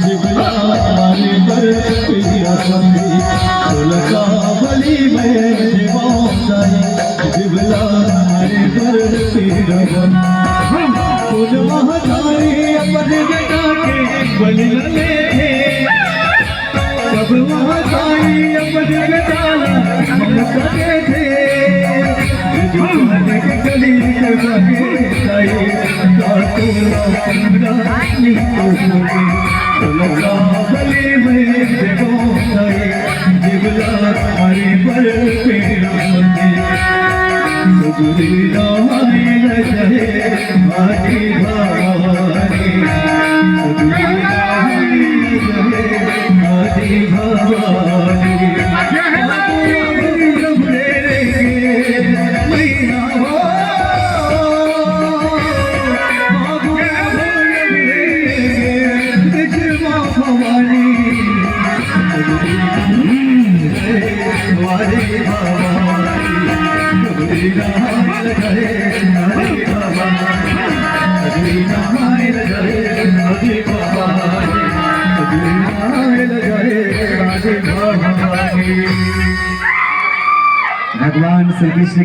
जिबलाने पर पिया संगी तुलका बली में जीवाई जिबलाने पर पिया फूल महाधारी अपने बेटा के बलि ले सब महाधारी अपने बेटा हम सके थे जुबान के गली के बागे साई काटो रानी को तुलका बली में जीवाई जिबलाने पर पिया संगी सुगुरी रामाई रहे भागी भावानी सुगुरी रामाई रहे भागी भावानी मैया हो भवानी भगवान श्री कृष्ण